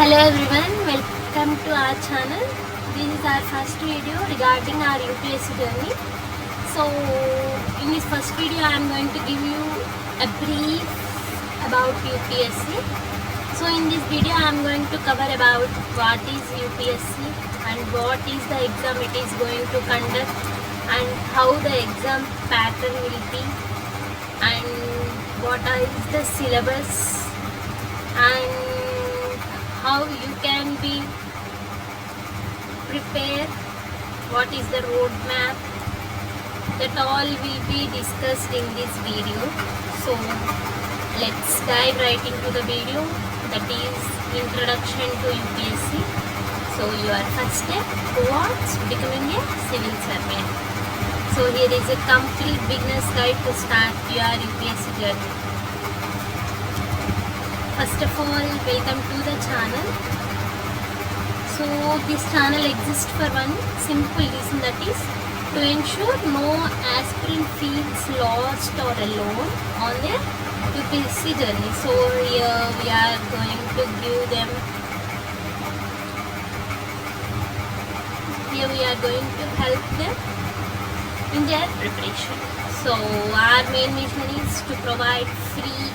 Hello everyone, welcome to our channel. This is our first video regarding our UPSC journey. So in this first video I am going to give you a brief about UPSC. So in this video I am going to cover about what is UPSC and what is the exam it is going to conduct and how the exam pattern will be and what is the syllabus and how you can be prepared, what is the roadmap, that all will be discussed in this video. So let's dive right into the video, that is introduction to UPSC. So your first step towards becoming a civil servant. So here is a complete beginner's guide to start your UPSC journey. First of all, welcome to the channel. So this channel exists for one simple reason, that is to ensure no aspirant feels lost or alone on their UPSC journey. So here we are going to give them, here we are going to help them in their preparation. So our main mission is to provide free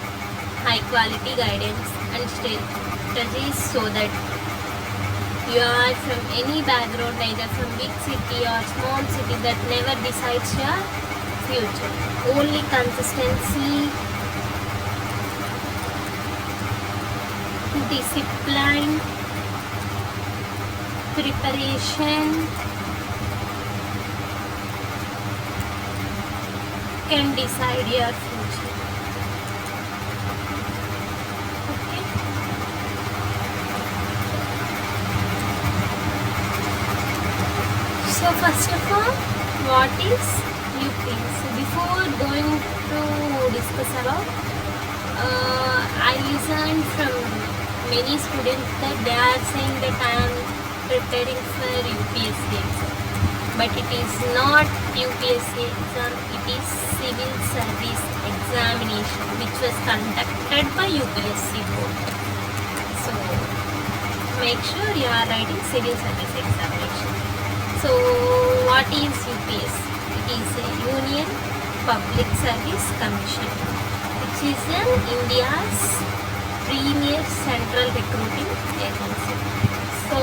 high quality guidance and strategies so that you are from any background, either from big city or small city, that never decides your future. Only consistency, discipline, preparation can decide your future. So first of all, what is UPSC? Before going to discuss about, I listened from many students that they are saying that I am preparing for UPSC exam. But it is not UPSC exam, it is Civil Service Examination which was conducted by UPSC board. So make sure you are writing Civil Service Examination. So what is UPSC? It is a Union Public Service Commission, which is India's premier central recruiting agency. So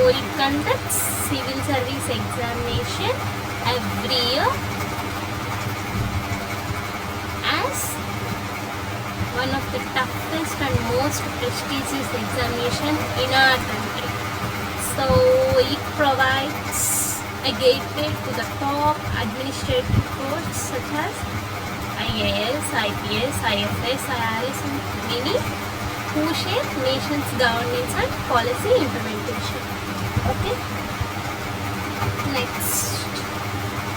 it conducts civil service examination every year as one of the toughest and most prestigious examination in our country. So it provides a gateway to the top administrative posts such as IAS, IPS, IFS, IRS and many who shape nation's governance and policy implementation. Okay. Next,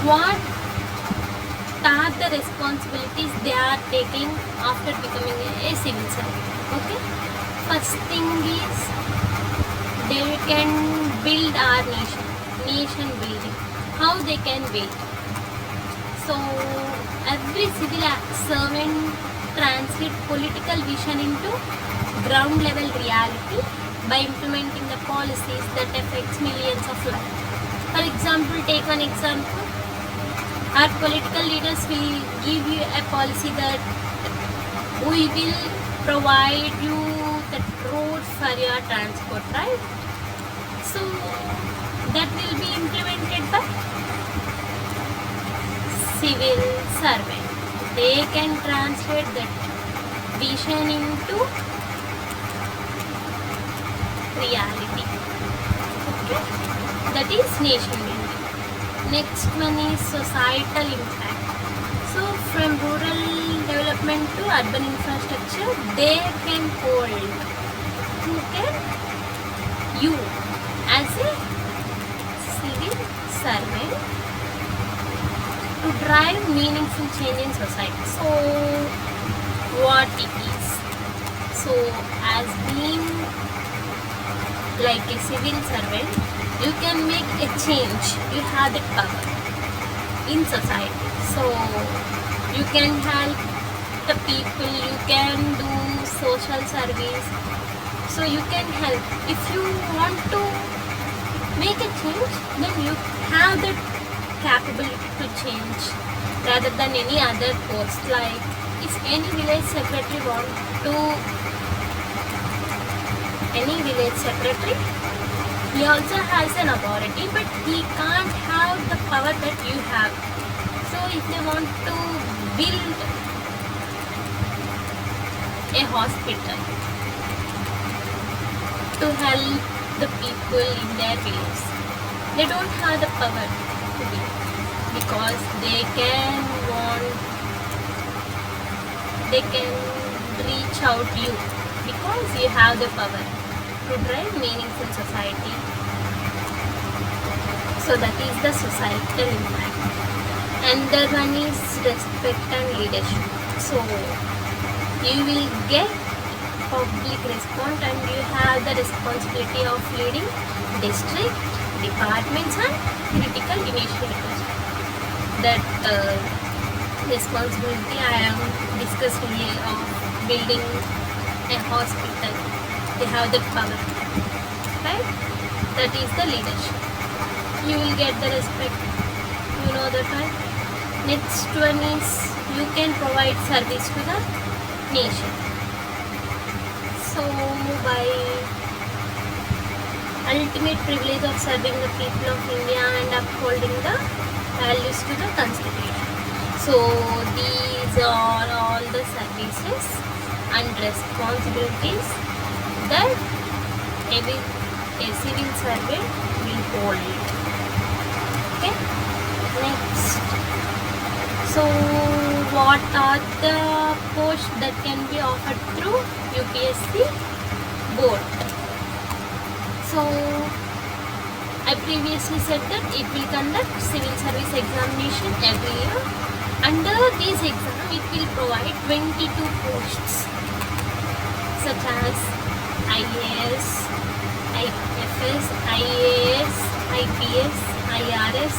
what are the responsibilities they are taking after becoming a civil servant? Okay. First thing is they can build our nation building. How they can build? So every civil servant translate political vision into ground level reality by implementing the policies that affects millions of lives. For example, take one example. Our political leaders will give you a policy that we will provide you the road for your transport, right? So that will be implemented by civil servant. They can translate that vision into reality. Okay? That is nation building. Next one is societal impact. So from rural development to urban infrastructure, they can hold. Who can? You as a civil servant to drive meaningful change in society. So what it is? So as being like a civil servant, you can make a change. You have that power in society. So you can help the people, you can do social service. So you can help. If you want to make a change, then you have the capability to change rather than any other post. Like if any village secretary he also has an authority, but he can't have the power that you have. So if they want to build a hospital to help the people in their village, they don't have the power to do, because they can reach out you, because you have the power to drive meaningful society. So that is the societal impact. And the one is respect and leadership. So you will get public response and you have the responsibility of leading district, departments and critical initiatives. That responsibility I am discussing here of building a hospital. They have that power, right? That is the leadership. You will get the respect, you know that, right? Next one is you can provide service to the nation. So by ultimate privilege of serving the people of India and upholding the values to the constitution. So these are all the services and responsibilities that a civil servant will hold. Okay, next. So what are the posts that can be offered through UPSC board? So I previously said that it will conduct civil service examination every year. Under this exam, it will provide 22 posts such as IAS, IFS, IAS, IPS, IRS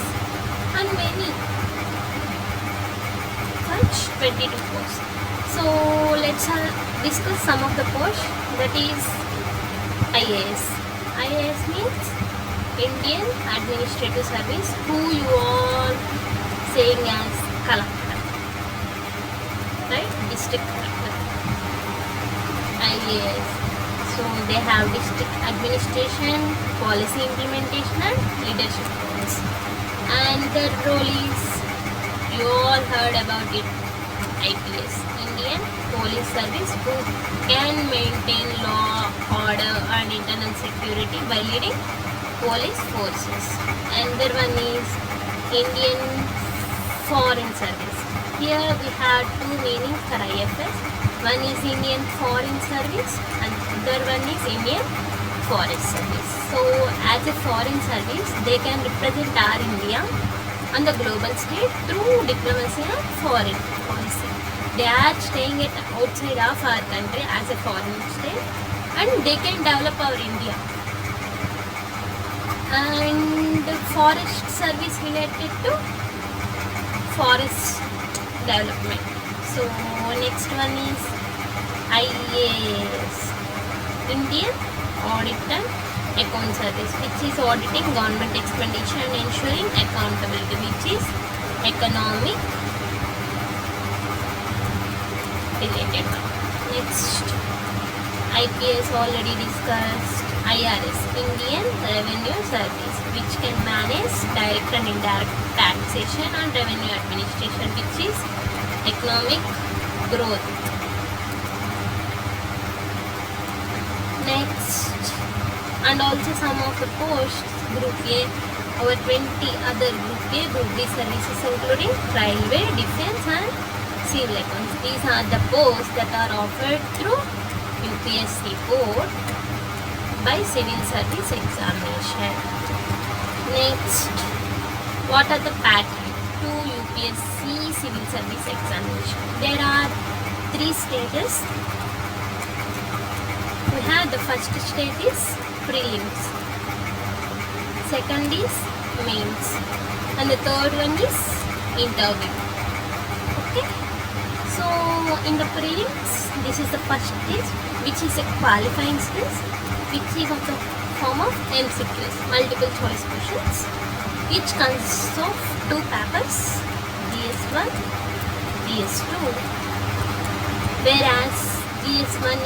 and many such 22 posts. So let's discuss some of the posts. That is IAS. IAS means Indian Administrative Service, who you are saying as collector, right? District collector. IAS. So they have district administration, policy implementation and leadership roles. And their role is, you all heard about it, IPS, Indian Police Service, who can maintain law, order and internal security by leading police forces. And their one is Indian Foreign Service. Here we have two meanings for IFS. One is Indian Foreign Service and other one is Indian Forest Service. So as a foreign service, they can represent our India on the global stage through diplomacy and foreign policy. They are staying at outside of our country as a foreign state and they can develop our India. And forest service related to forest development. So next one is IAS, Indian Audit and Account Service, which is auditing government expenditure and ensuring accountability, which is economic related. Next, IPS already discussed. IRS, Indian Revenue Service, which can manage direct and indirect taxation and revenue administration, which is economic growth. Next, and also some of the posts, Group A, our 20 other Group A, Group B services including railway, defense and civil accounts. These are the posts that are offered through UPSC board by civil service examination. Next, what are the pattern to UPSC civil service examination? There are 3 stages. We have the first stage is prelims, second is mains, and the third one is interview. Okay, so in the prelims, this is the first stage, which is a qualifying stage, which is of the form of MCQs, multiple choice questions, which consists of two papers, GS1, GS2, whereas GS1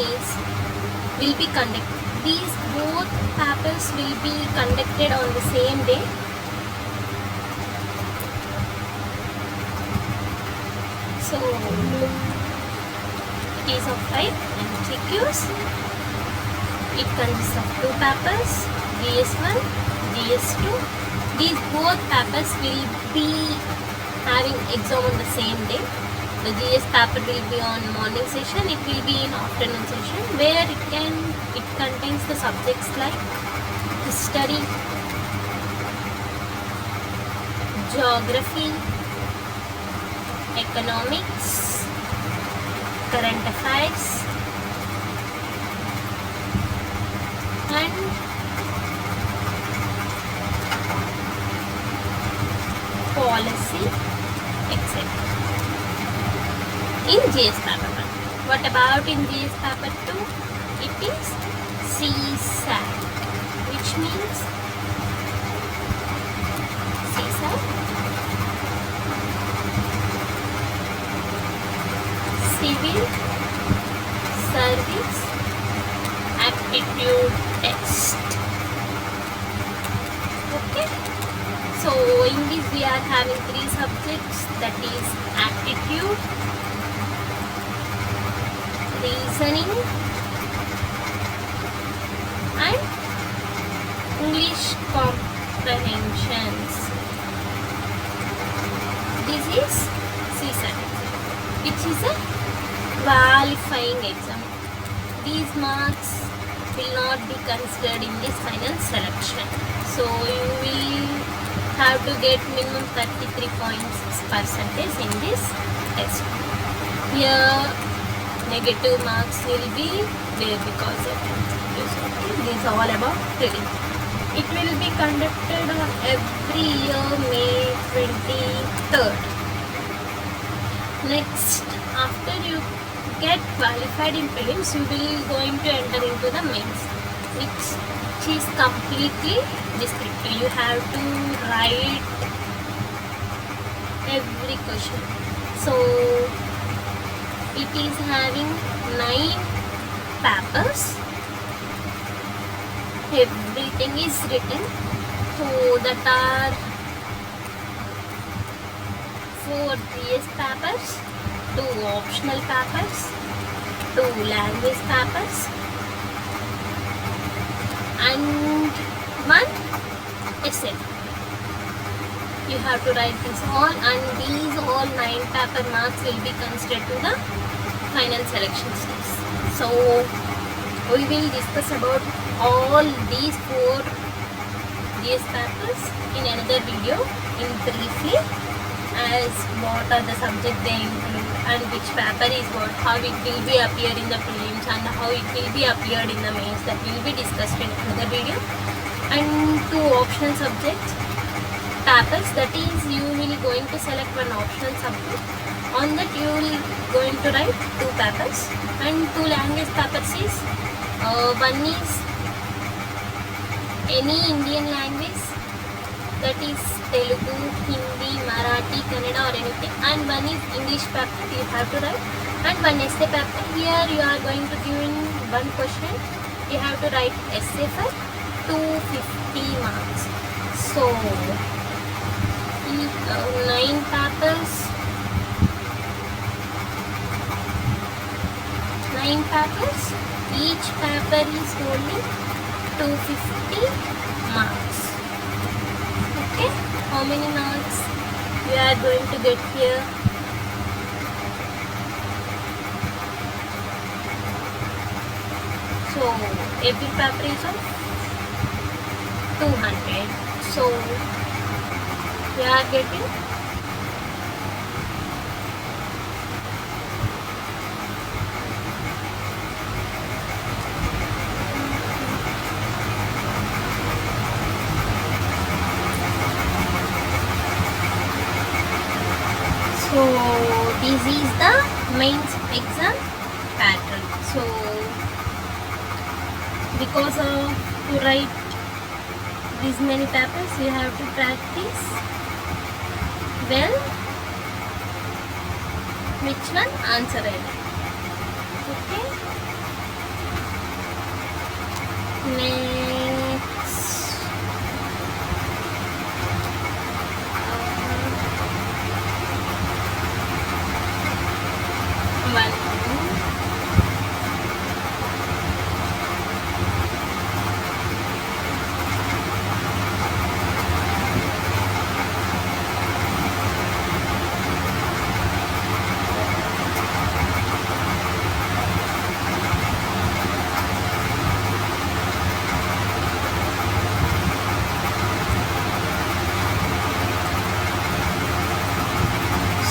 will be conducted. These both papers will be conducted on the same day. So it is of type MCQs. It consists of two papers, GS1, GS2. These both papers will be having exam on the same day. The GS paper will be on morning session, it will be in afternoon session, where it contains the subjects like history, geography, economics, current affairs, and policy, etc. In GS paper 1. What about in GS paper 2? It is CSAT, which means CSAT, Civil Service Aptitude Test. Okay. So in this we are having three subjects, that is aptitude, reasoning, and English comprehensions. This is CSAT, which is a qualifying exam. These marks will not be considered in this final selection. So you will have to get minimum 33.6% in this test. Here negative marks will be there because of this. This is all about reading. It will be conducted every year May 23rd. Next, after you get qualified in prelims, you will going to enter into the mains, which is completely descriptive. You have to write every question. So it is having 9 papers. Everything is written. So that are 4 GS papers, 2 optional papers, 2 language papers, and 1 essay. You have to write this all, and these all 9 paper marks will be considered to the final selection stage. So we will discuss about all these 4 GS papers in another video in briefly, as what are the subjects they include and which paper is what, how it will be appeared in the prelims and how it will be appeared in the mains. That will be discussed in another video. And 2 optional subjects papers, that is you will going to select one optional subject. On that you will going to write 2 papers, and 2 language papers is one is any Indian language, that is Telugu, Hindi, Marathi, Kannada or anything, and one is English paper you have to write, and one essay paper. Here you are going to give in one question, you have to write essay for 250 marks. So 9 papers, 9 papers, each paper is only 250 marks. Okay, how many marks you are going to get here? So every paper is of 200. So we are getting so this is the mains exam pattern. So because of to write these many papers, you have to practice well which one answer I like. Okay, next one.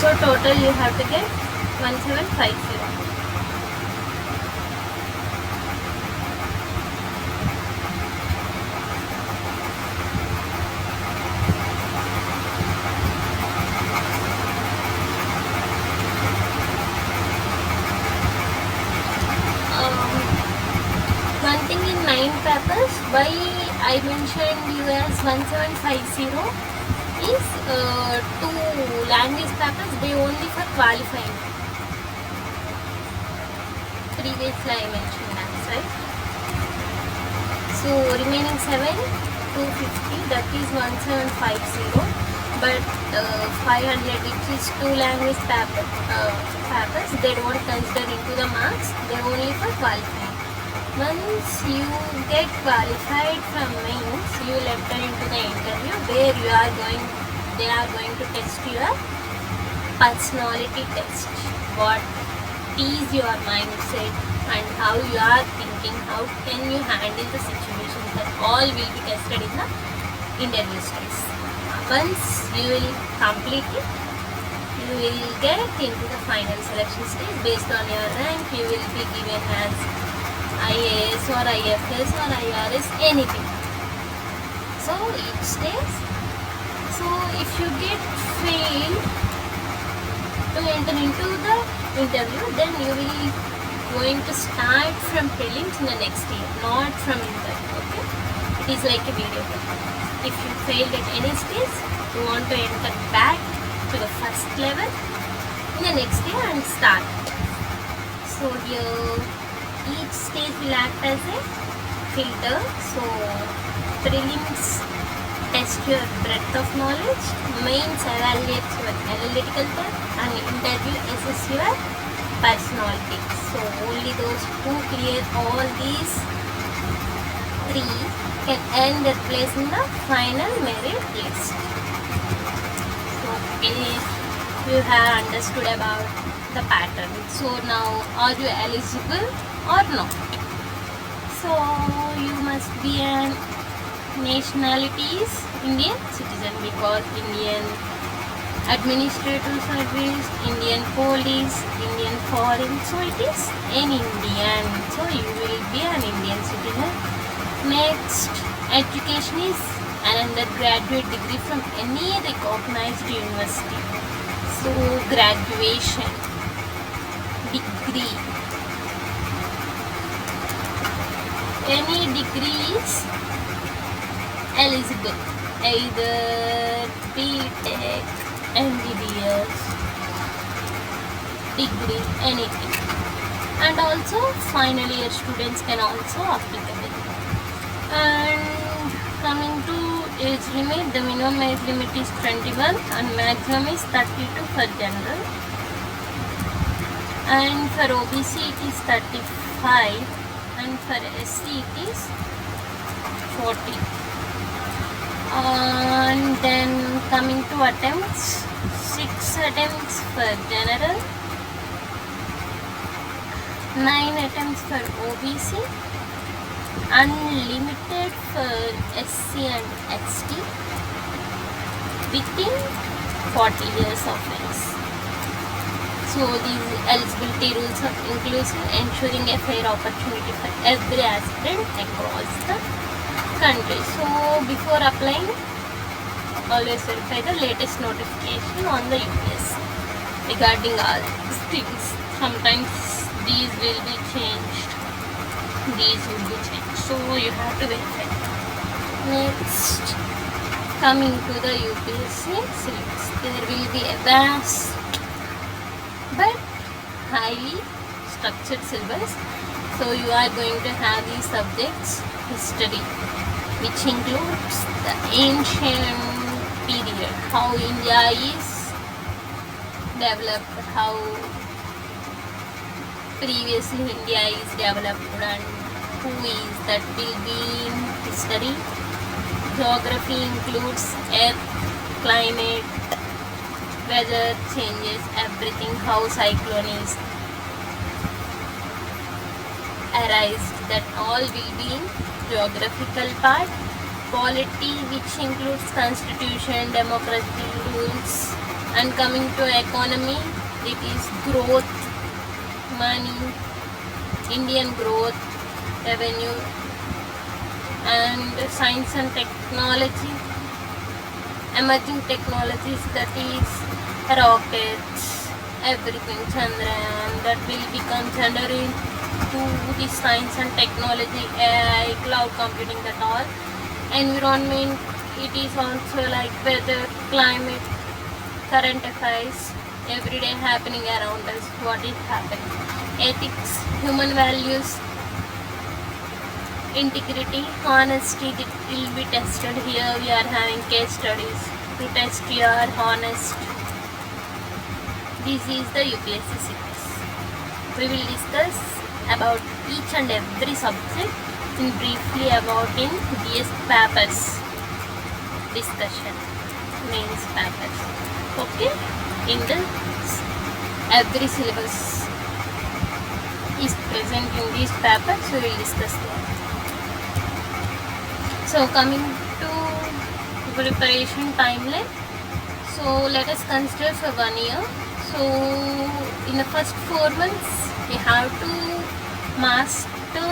So total you have to get 1750. One thing in 9 papers, why I mentioned you as 1750 is 2 language papers, they only for qualifying. Previously I mentioned that, right? So remaining 7, 250, that is 1750. But 500, which is 2 language papers, they don't consider into the marks, they're only for qualifying. Once you get qualified from mains, you will enter into the interview where they are going to test your personality test. What is your mindset and how you are thinking, how can you handle the situation, that all will be tested in the interview stage. Once you will complete it, you will get into the final selection stage. Based on your rank, you will be given as IAS or IFS or IRS, anything. So each stage. So if you get failed to enter into the interview, then you will going to start from prelims in the next year, not from interview. Okay, it is like a video call. If you failed at any stage, you want to enter back to the first level in the next year and start. So here each stage will act as a filter. So prelims test your breadth of knowledge, mains evaluates your analytical depth, and interview assess your personality. So only those who clear all these 3 can earn their place in the final merit list. So if you have understood about the pattern, so now are you eligible or not? So you must be an nationality is Indian citizen, because Indian administrative service, Indian police, Indian foreign, so it is an Indian, so you will be an Indian citizen. Next, education is an undergraduate degree from any recognized university. So graduation degree, any degree is eligible, either BTech, MBBS degree, anything. And also final year students can also applicable. And coming to age limit, the minimum age limit is 21 and maximum is 32 for general. And for OBC it is 35 and for SC it is 40. And then coming to attempts, 6 attempts for general, 9 attempts for OBC, unlimited for SC and ST within 40 years of age. So these eligibility rules are inclusive, ensuring a fair opportunity for every aspirant across the country. So before applying, always verify the latest notification on the UPS regarding all these things. sometimes these will be changed, so you have to verify. Next, coming to the UPSC syllabus, there will be a vast but highly structured syllabus. So you are going to have these subjects: history, which includes the ancient period, how India is developed, how previously India is developed, and who is that will be in history. Geography includes earth, climate, weather changes, everything, how cyclone is arise, that all will be in geographical part. Polity, which includes constitution, democracy, rules. And coming to economy, it is growth, money, Indian growth, revenue. And science and technology, emerging technologies, that is rockets, everything, Chandrayaan, that will be considered into the science and technology, AI, cloud computing, that all. Environment, it is also like weather, climate, current affairs, everyday happening around us, what is happening. Ethics, human values, integrity, honesty, it will be tested. Here we are having case studies to test your honest. This is the UPSC syllabus. We will discuss about each and every subject in briefly about in DS papers discussion, mains papers. Okay, in this every syllabus is present in these papers, we will discuss that. So coming to preparation timeline, so let us consider for 1 year. So in the first 4 months we have to master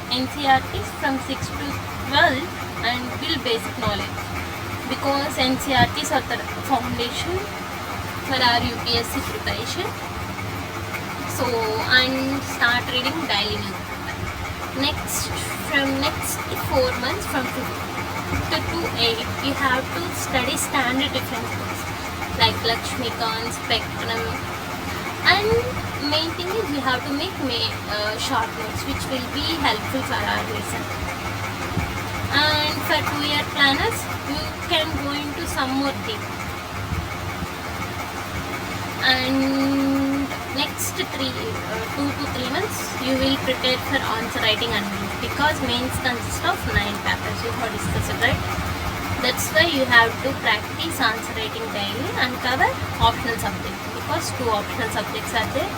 NCERTs from 6 to 12 and build basic knowledge, because NCERTs are the foundation for our UPSC preparation. So, and start reading daily newspaper. Next, from next 4 months, from 5th to 8, you have to study standard defense books like Lakshmikant, Spectrum, and main thing is you have to make short notes which will be helpful for our lesson. And for 2-year planners, you can go into some more deep. And next 2 to 3 months you will prepare for answer writing and mains, because mains consist of 9 papers, you have discussed, right? That's why you have to practice answer writing daily and cover optional subjects, because 2 optional subjects are there.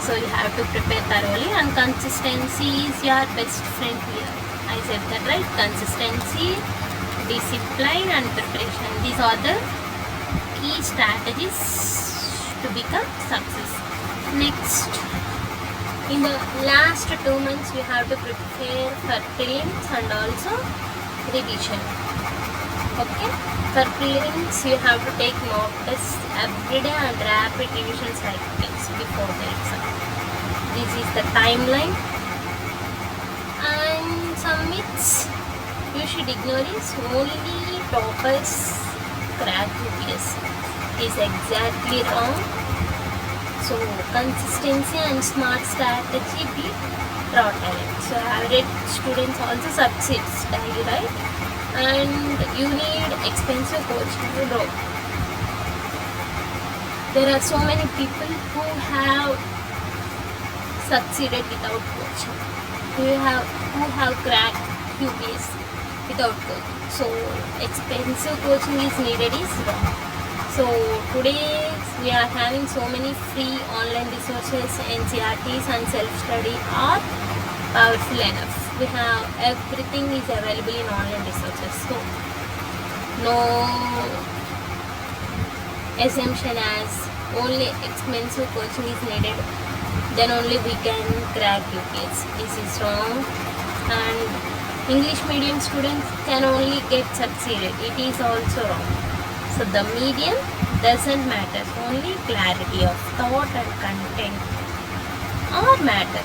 So you have to prepare thoroughly, and consistency is your best friend here. I said that, right? Consistency, discipline and preparation, these are the key strategies to become success. Next, in the last 2 months you have to prepare for prelims and also revision. Okay, for prelims you have to take mock tests every day and rapid revision cycles before the exam. This is the timeline. And some myths you should ignore is only toppers crack UPSC. Is exactly wrong. So consistency and smart strategy beat raw talent. So average students also succeeds daily, right? And you need expensive coaching to grow. There are so many people who have succeeded without coaching, who have cracked UPSC without coaching. So expensive coaching is needed is wrong. So today we are having so many free online resources. NCERTs and self-study are powerful enough. We have everything is available in online resources. So no assumption as only expensive coaching is needed, then only we can crack UPSC. This is wrong. And English medium students can only get succeeded. It is also wrong. So the medium doesn't matter, only clarity of thought and content or matter.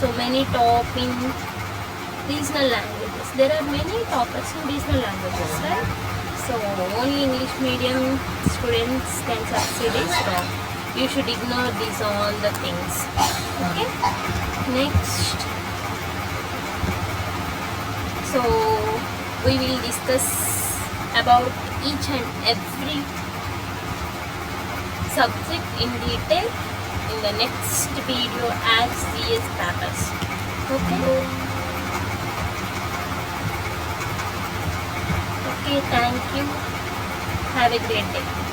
So many top in regional languages. There are many topics in regional languages, right? So only English medium students can succeed is wrong. You should ignore these all the things. Okay. Next. So we will discuss about each and every subject in detail in the next video as CS papers. Okay. Okay, thank you. Have a great day.